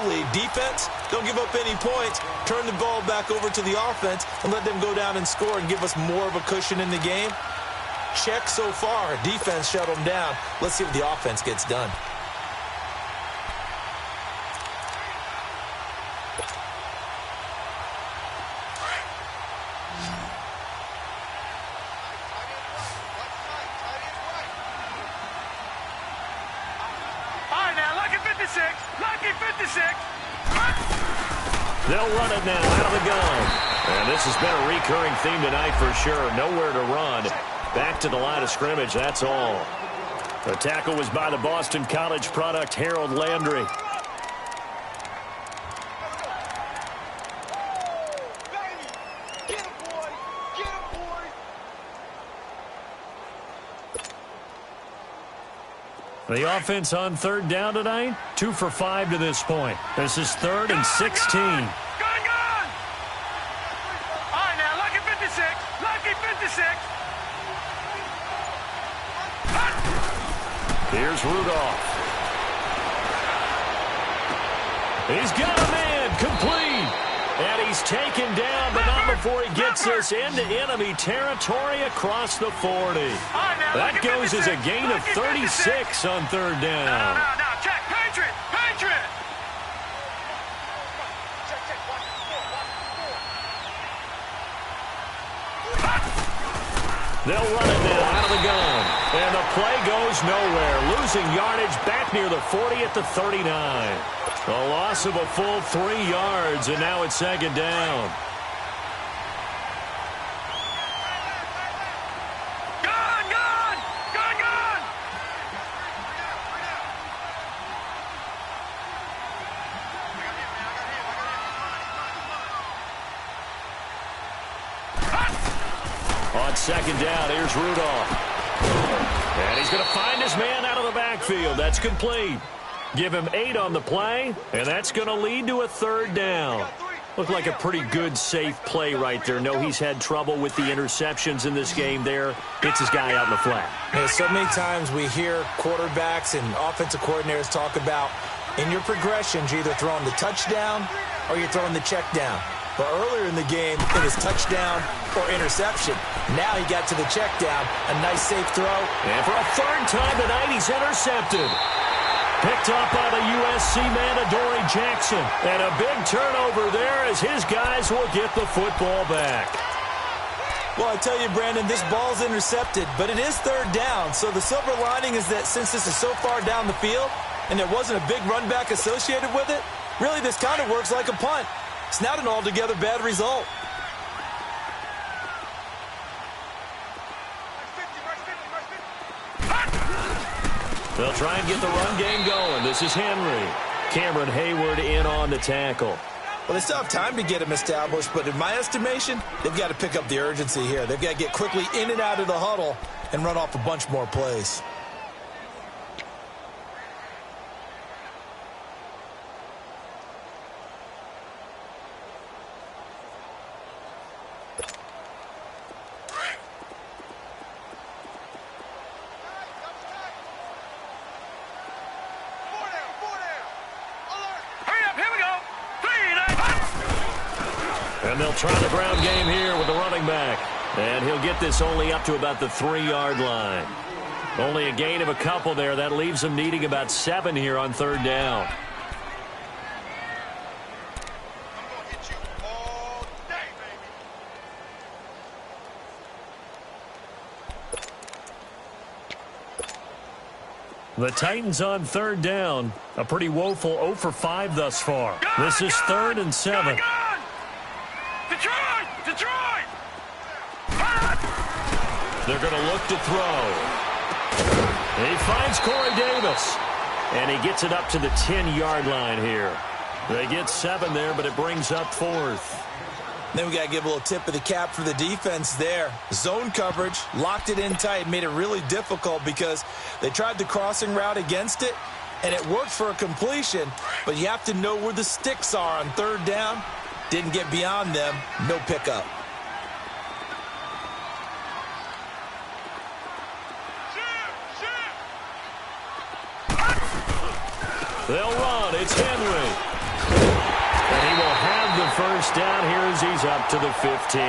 lead. Defense, don't give up any points. Turn the ball back over to the offense and let them go down and score and give us more of a cushion in the game. Check so far. Defense shut them down. Let's see what the offense gets done. Lucky 56. They'll run it now out of the gun. And this has been a recurring theme tonight for sure. Nowhere to run. Back to the line of scrimmage, that's all. The tackle was by the Boston College product, Harold Landry. The offense on 3rd down tonight, 2 for 5 to this point. This is 3rd and 16. Gun! All right, now, lucky 56. Lucky 56. Here's Rudolph. He's got a man, complete. And he's taken down, but not before he gets us into enemy territory across the 40. That goes as a gain of 36 on 3rd down. Now, check. Patriot. They'll run it now out of the gun. And the play goes nowhere. Losing yardage back near the 40 at the 39. A loss of a full 3 yards, and now it's 2nd down. Gun! on second down. Here's Rudolph. And he's going to find his man out of the backfield. That's complete. Give him 8 on the play, and that's going to lead to a third down. Looked like a pretty good, safe play right there. No, he's had trouble with the interceptions in this game there. Hits his guy out in the flat. Yeah, so many times we hear quarterbacks and offensive coordinators talk about in your progressions, you're either throwing the touchdown or you're throwing the check down. But earlier in the game, it was touchdown or interception. Now he got to the check down. A nice, safe throw. And for a third time tonight, he's intercepted. Picked up by the USC man, Adoree Jackson. And a big turnover there as his guys will get the football back. Well, I tell you, Brandon, this ball's intercepted, but it is third down. So the silver lining is that since this is so far down the field and there wasn't a big run back associated with it, really this kind of works like a punt. It's not an altogether bad result. They'll try and get the run game going. This is Henry. Cameron Hayward in on the tackle. Well, they still have time to get him established, but in my estimation, they've got to pick up the urgency here. They've got to get quickly in and out of the huddle and run off a bunch more plays. And they'll try the ground game here with the running back. And he'll get this only up to about the 3-yard line. Only a gain of a couple there. That leaves him needing about 7 here on third down. The Titans on third down. A pretty woeful 0 for 5 thus far. This is 3rd and 7. Detroit! They're going to look to throw. He finds Corey Davis. And he gets it up to the 10-yard line here. They get 7 there, but it brings up 4th. Then we got to give a little tip of the cap for the defense there. Zone coverage, locked it in tight, made it really difficult because they tried the crossing route against it, and it worked for a completion, but you have to know where the sticks are on third down. Didn't get beyond them, no pickup. They'll run. It's Henry. And he will have the first down here as he's up to the 15.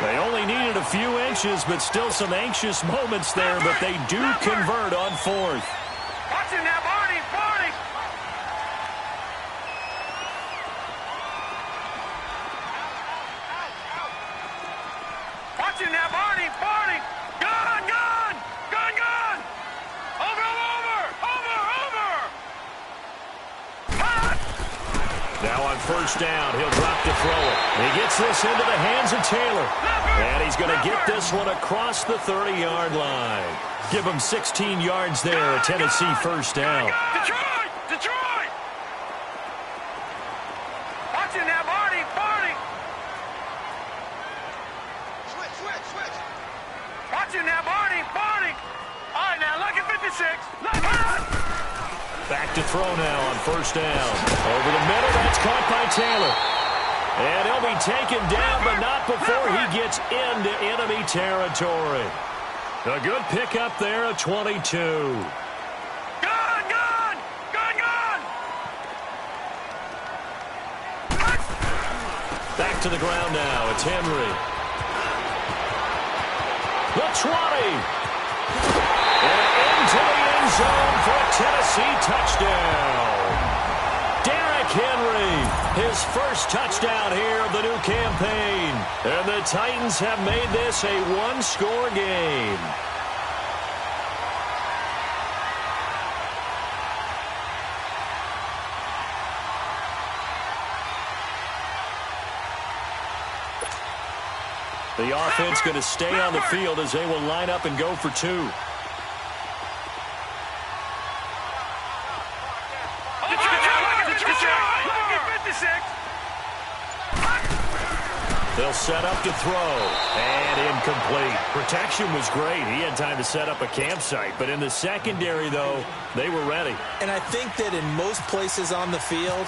They only needed a few inches, but still some anxious moments there, but they do convert on 4th. Watch him now, Barney! Watch him now, Barney! Gun! Over! Now on first down, he'll drop to throw it. He gets this into the hands of Taylor. And he's going to get this one across the 30-yard line. Give him 16 yards there, a Tennessee first down. Detroit! Watch it now, Barney! Switch! Watch it now, Barney! All right, now, look at 56. Back to throw now on first down. Over the middle, that's caught by Taylor. And he'll be taken down, but not before he gets into enemy territory. A good pickup there at 22. Gun! Back to the ground now. It's Henry. The 20. And into the end zone for a Tennessee touchdown. Derrick Henry, his first touchdown here of the new campaign. And the Titans have made this a one-score game. The offense going to stay on the field as they will line up and go for 2. They'll set up to throw. And incomplete. Protection was great. He had time to set up a campsite. But in the secondary, though, they were ready. And I think that in most places on the field,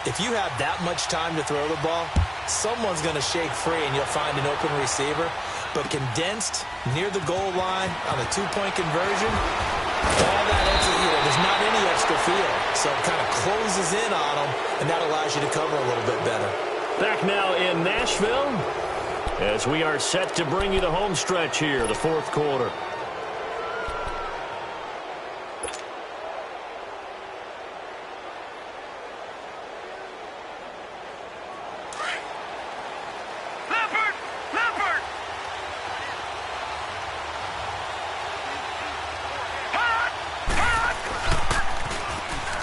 if you have that much time to throw the ball, someone's going to shake free and you'll find an open receiver. But condensed near the goal line on a two-point conversion, all that extra, there's not any extra field. So it kind of closes in on them, and that allows you to cover a little bit better. Back now in Nashville as we are set to bring you the home stretch here, the fourth quarter.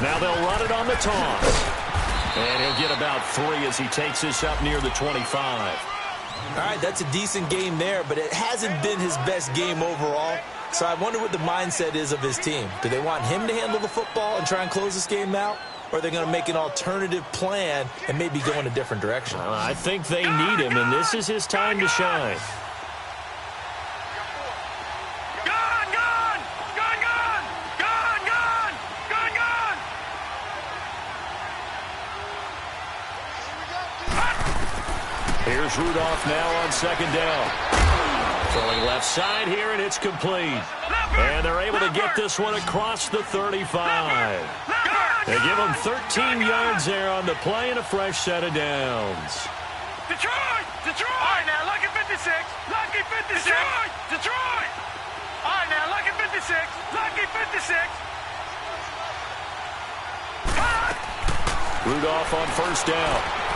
Now they'll run it on the toss. And he'll get about 3 as he takes this up near the 25. All right, that's a decent game there, but it hasn't been his best game overall. So I wonder what the mindset is of his team. Do they want him to handle the football and try and close this game out? Or are they going to make an alternative plan and maybe go in a different direction? I think they need him, and this is his time to shine. Here's Rudolph now on second down. Throwing left side here, and it's complete. And they're able to get this one across the 35. They give him 13 yards there on the play and a fresh set of downs. Detroit! Detroit! All right, now, lucky 56. Lucky 56. Detroit! Detroit! All right, now, lucky 56. Lucky 56. Rudolph on first down.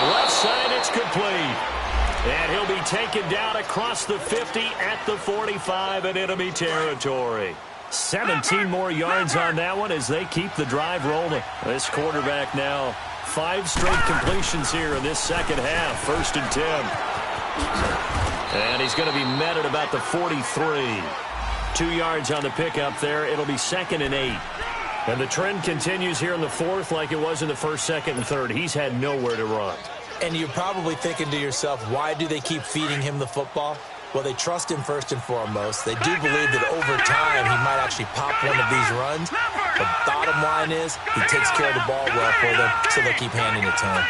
Left side, it's complete. And he'll be taken down across the 50 at the 45 in enemy territory. 17 more yards on that one as they keep the drive rolling. This quarterback now 5 straight completions here in this second half. 1st and 10. And he's going to be met at about the 43. 2 yards on the pickup there. It'll be 2nd and 8. And the trend continues here in the fourth like it was in the first, second, and third. He's had nowhere to run. And you're probably thinking to yourself, why do they keep feeding him the football? Well, they trust him first and foremost. They do believe that over time he might actually pop one of these runs. The bottom line is he takes care of the ball well for them, so they'll keep handing it to him.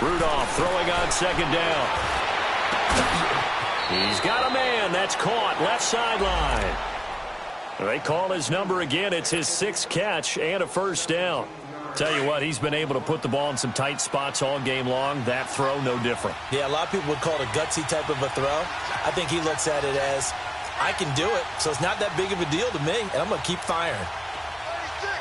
Rudolph throwing on second down. He's got a man. That's caught left sideline. They call his number again. It's his 6th catch and a first down. Tell you what, he's been able to put the ball in some tight spots all game long. That throw, no different. Yeah, a lot of people would call it a gutsy type of a throw. I think he looks at it as, I can do it, so it's not that big of a deal to me, and I'm going to keep firing. 36.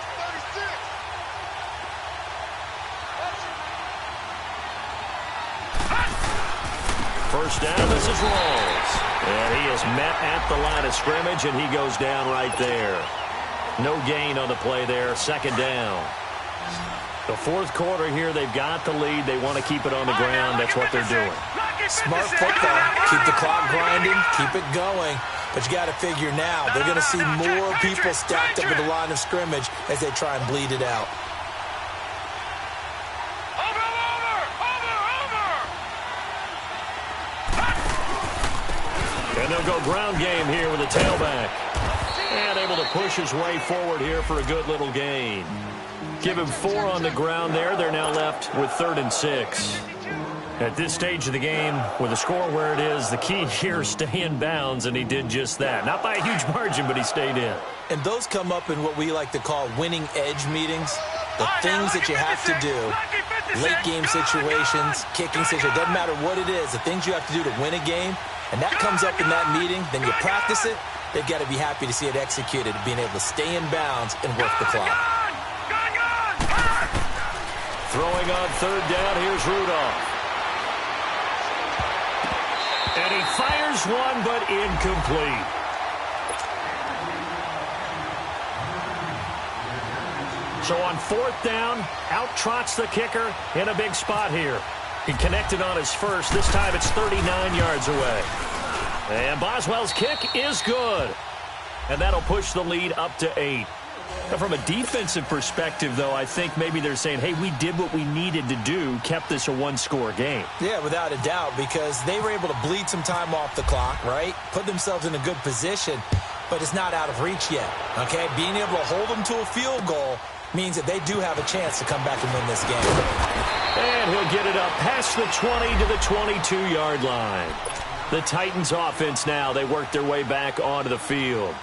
First down, this is Rawls. And he is met at the line of scrimmage, and he goes down right there. No gain on the play there. 2nd down. The fourth quarter here, they've got the lead. They want to keep it on the ground. That's what they're doing. Smart football. Keep the clock grinding. Keep it going. But you got to figure now, they're going to see more people stacked up at the line of scrimmage as they try and bleed it out. And they'll go ground game here with a tailback. And able to push his way forward here for a good little gain. Give him 4 on the ground there. They're now left with 3rd and 6. At this stage of the game, with the score where it is, the key here is stay in bounds, and he did just that. Not by a huge margin, but he stayed in. And those come up in what we like to call winning edge meetings. The things that you have to do, late game situations, kicking situations, doesn't matter what it is, the things you have to do to win a game, and that comes up in that meeting, then you practice it, they've got to be happy to see it executed, being able to stay in bounds and work the clock. Throwing on 3rd down, here's Rudolph. And he fires one, but incomplete. So on 4th down, out trots the kicker in a big spot here. He connected on his first. This time it's 39 yards away. And Boswell's kick is good. And that'll push the lead up to 8. Now, from a defensive perspective, though, I think maybe they're saying, hey, we did what we needed to do, kept this a one-score game. Yeah, without a doubt, because they were able to bleed some time off the clock, right? Put themselves in a good position, but it's not out of reach yet, okay? Being able to hold them to a field goal means that they do have a chance to come back and win this game. And he'll get it up past the 20 to the 22-yard line. The Titans offense now, they work their way back onto the field.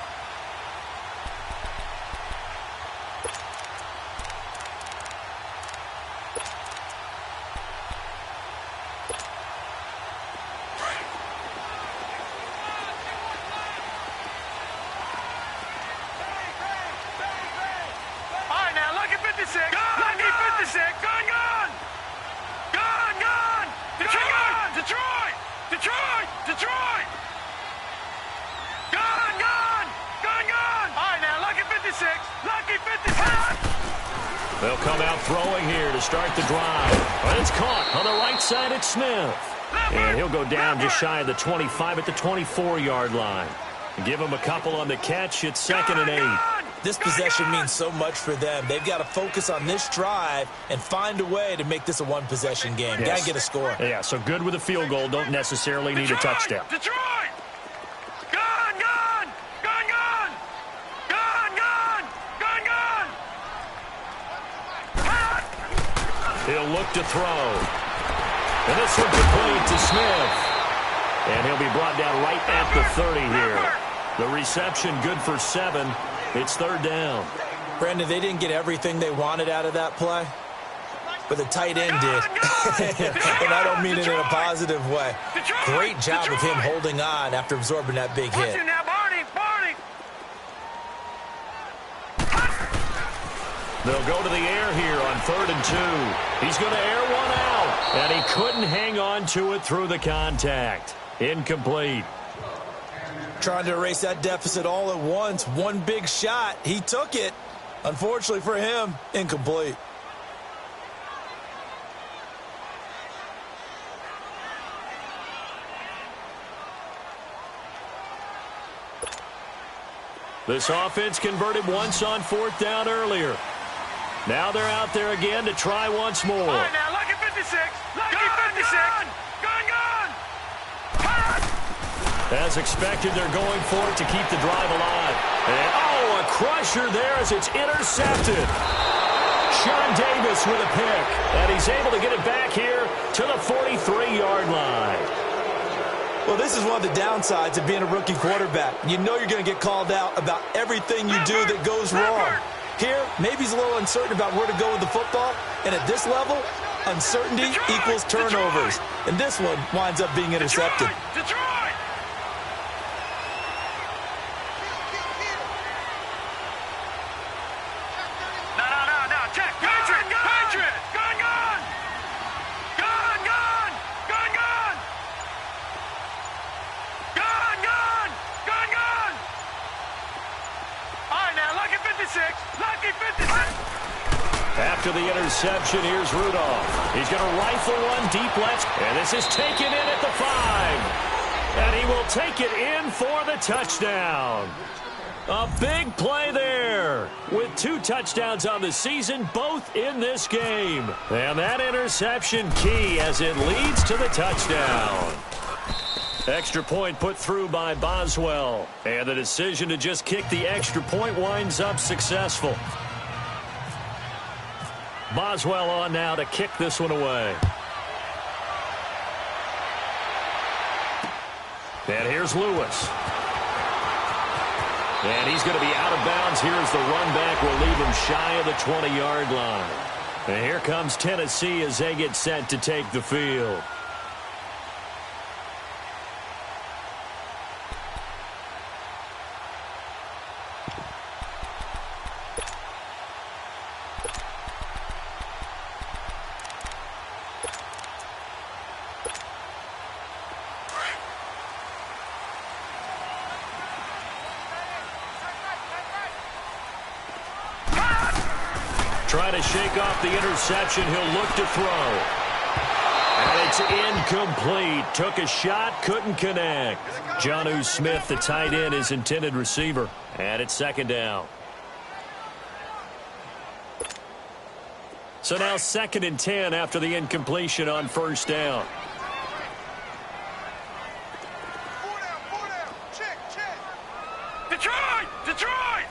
They'll come out throwing here to start the drive. But it's caught on the right side at Smith. And he'll go down just shy of the 25 at the 24-yard line. Give him a couple on the catch. It's 2nd and 8. This possession means so much for them. They've got to focus on this drive and find a way to make this a one-possession game. Yes. Got to get a score. Yeah, so good with a field goal. Don't necessarily need a touchdown. Detroit! Gone, gone! Gone, gone! Gone, gone! Gone, gone! He'll look to throw. And this one complete to Smith. And he'll be brought down right at the 30 here. The reception good for 7. It's 3rd down. Brandon, they didn't get everything they wanted out of that play, but the tight end did. And I don't mean it in a positive way. Great job of him holding on after absorbing that big hit. They'll go to the air here on 3rd and 2. He's going to air one out. And he couldn't hang on to it through the contact. Incomplete. Trying to erase that deficit all at once. One big shot. He took it. Unfortunately for him, incomplete. This offense converted once on 4th down earlier. Now they're out there again to try once more. All right, now, lucky 56. Lucky 56. Gone, gone. As expected, they're going for it to keep the drive alive. And, a crusher there as it's intercepted. Sean Davis with a pick. And he's able to get it back here to the 43-yard line. Well, this is one of the downsides of being a rookie quarterback. You know you're going to get called out about everything you do that goes wrong. Here, maybe he's a little uncertain about where to go with the football. And at this level, uncertainty equals turnovers. And this one winds up being intercepted. Detroit! No. Check. Patriot! Gone, gone! Gone, gone! Gone, gone! Gone, gone! Gone, gone! All right, now, lucky 56. Lucky 56. After the interception, here's Rudolph. He's going to rifle one deep left. And this is taken in at the 5. And he will take it in for the touchdown. A big play there with 2 touchdowns on the season, both in this game. And that interception key as it leads to the touchdown. Extra point put through by Boswell. And the decision to just kick the extra point winds up successful. Boswell on now to kick this one away. And here's Lewis. And he's going to be out of bounds here as the run back will leave him shy of the 20-yard line. And here comes Tennessee as they get set to take the field. Trying to shake off the interception. He'll look to throw. And they It's incomplete. Took a shot, couldn't connect. Jonnu Smith, the tight end, his intended receiver. And it's second down. So now 2nd and 10 after the incompletion on first down. Detroit! Detroit!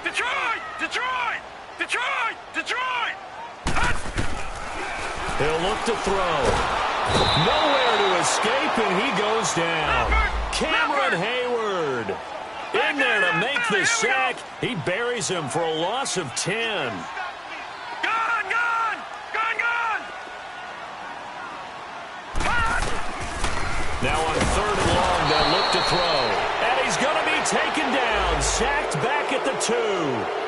Detroit! Detroit! Detroit! Detroit! He'll look to throw. Nowhere to escape, and he goes down. Cameron Hayward in there to make the sack. He buries him for a loss of 10. Now on 3rd and long, they'll look to throw. And he's going to be taken down. Sacked back at the 2.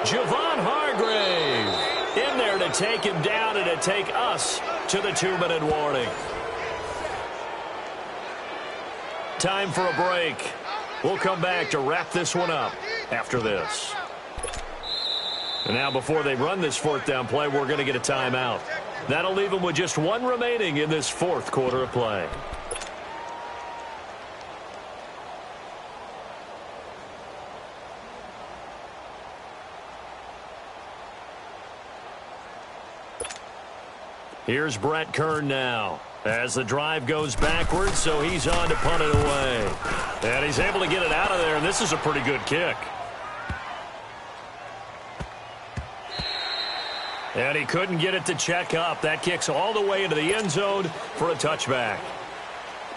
Javon Hargrave in there to take him down and to take us to the 2-minute warning. Time for a break. We'll come back to wrap this one up after this. And now before they run this 4th down play, we're going to get a timeout. That'll leave them with just 1 remaining in this 4th quarter of play. Here's Brett Kern now as the drive goes backwards, so he's on to punt it away. And he's able to get it out of there, and this is a pretty good kick. And he couldn't get it to check up. That kicks all the way into the end zone for a touchback.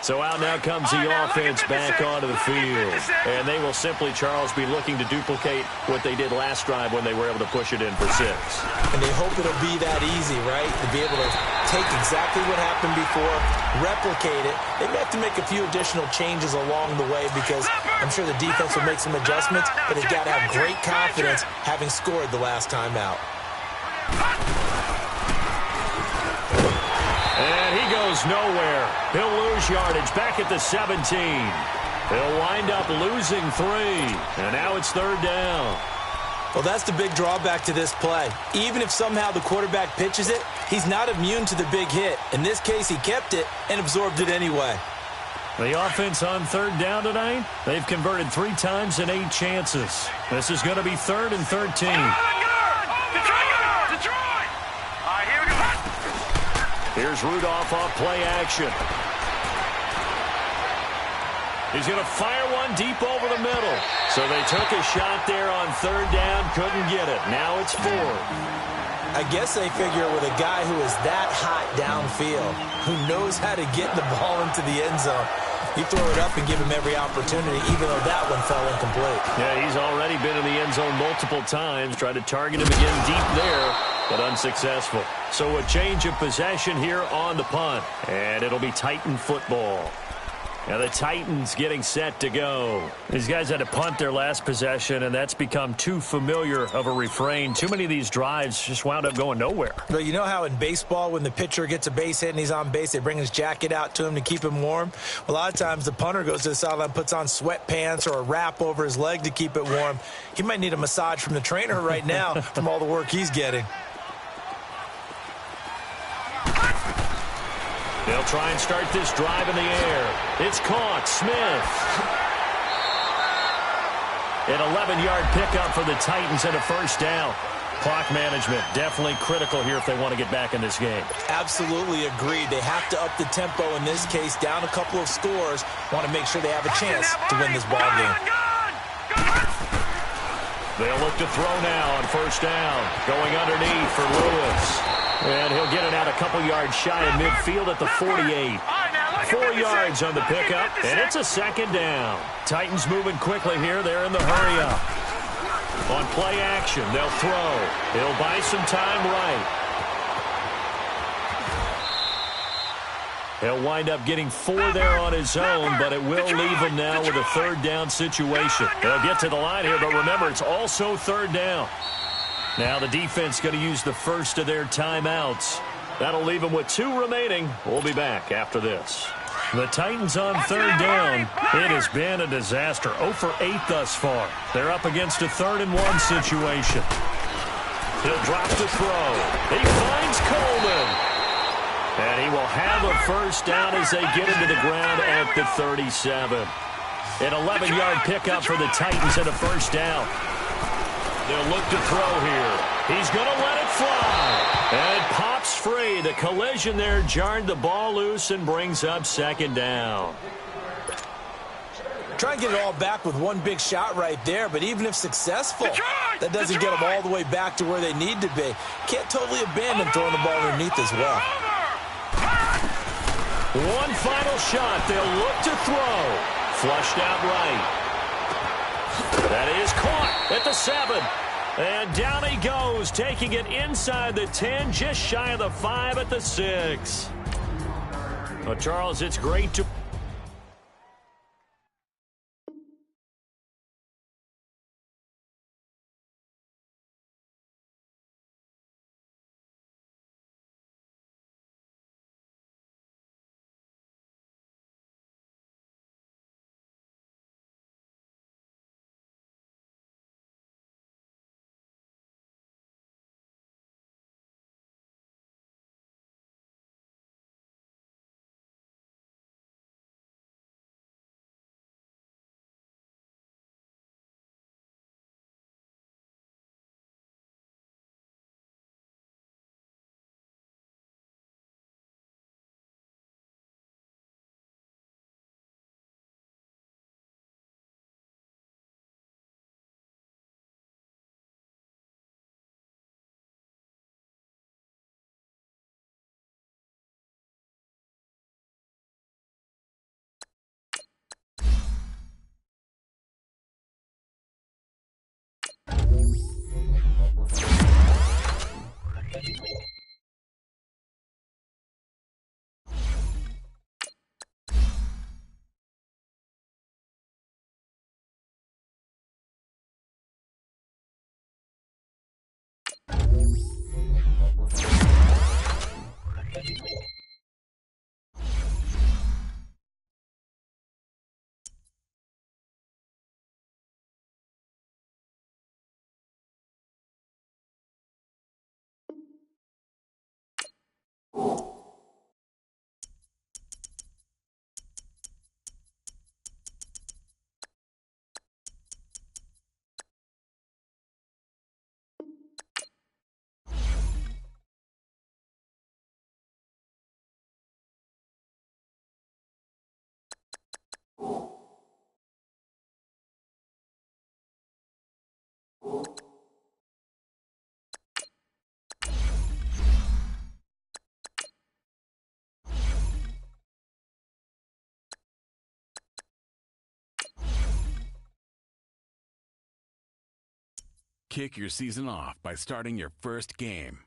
So out now comes the offense back onto the field. And they will simply, Charles, be looking to duplicate what they did last drive when they were able to push it in for 6. And they hope it'll be that easy, right? To be able to take exactly what happened before, replicate it. They may have to make a few additional changes along the way because I'm sure the defense will make some adjustments, but they've got to have great confidence having scored the last time out. And he goes nowhere. He'll lose yardage back at the 17. He'll wind up losing 3. And now it's 3rd down. Well, that's the big drawback to this play. Even if somehow the quarterback pitches it, he's not immune to the big hit. In this case, he kept it and absorbed it anyway. The offense on 3rd down tonight, they've converted 3 times in 8 chances. This is going to be 3rd and 13. Here's Rudolph off play action. He's going to fire one deep over the middle. So they took a shot there on 3rd down, couldn't get it. Now it's 4th. I guess they figure with a guy who is that hot downfield, who knows how to get the ball into the end zone, you throw it up and give him every opportunity, even though that one fell incomplete. Yeah, he's already been in the end zone multiple times, tried to target him again deep there, but unsuccessful. So a change of possession here on the punt, and it'll be Titan football. Now the Titans getting set to go. These guys had to punt their last possession, and that's become too familiar of a refrain. Too many of these drives just wound up going nowhere. But you know how in baseball, when the pitcher gets a base hit and he's on base, they bring his jacket out to him to keep him warm? A lot of times the punter goes to the sideline, puts on sweatpants or a wrap over his leg to keep it warm. He might need a massage from the trainer right now from all the work he's getting. They'll try and start this drive in the air. It's caught. Smith. An 11-yard pickup for the Titans and a 1st down. Clock management definitely critical here if they want to get back in this game. Absolutely agreed. They have to up the tempo in this case, down a couple of scores. Want to make sure they have a chance to win this ball game. They'll look to throw now on 1st down. Going underneath for Lewis. And he'll get it out a couple yards shy of midfield at the 48. 4 yards on the pickup, and it's a 2nd down. Titans moving quickly here. They're in the hurry-up. On play action, they'll throw. He'll buy some time right. He'll wind up getting 4 there on his own, but it will leave him now with a 3rd down situation. They'll get to the line here, but remember, it's also 3rd down. Now the defense going to use the first of their timeouts. That'll leave them with 2 remaining. We'll be back after this. The Titans on 3rd down. It has been a disaster. 0 for 8 thus far. They're up against a 3rd and 1 situation. He'll drop to throw. He finds Coleman. And he will have a first down as they get into the ground at the 37. An 11-yard pickup for the Titans and a first down. They'll look to throw here. He's going to let it fly. And it pops free. The collision there jarred the ball loose and brings up second down. Try and get it all back with one big shot right there, but even if successful, that doesn't get them all the way back to where they need to be. Can't totally abandon throwing the ball underneath as well. One final shot. They'll look to throw. Flushed out right. That is caught at the 7. And down he goes, taking it inside the 10, just shy of the 5 at the 6. Well, Charles, it's great to... Kick your season off by starting your first game.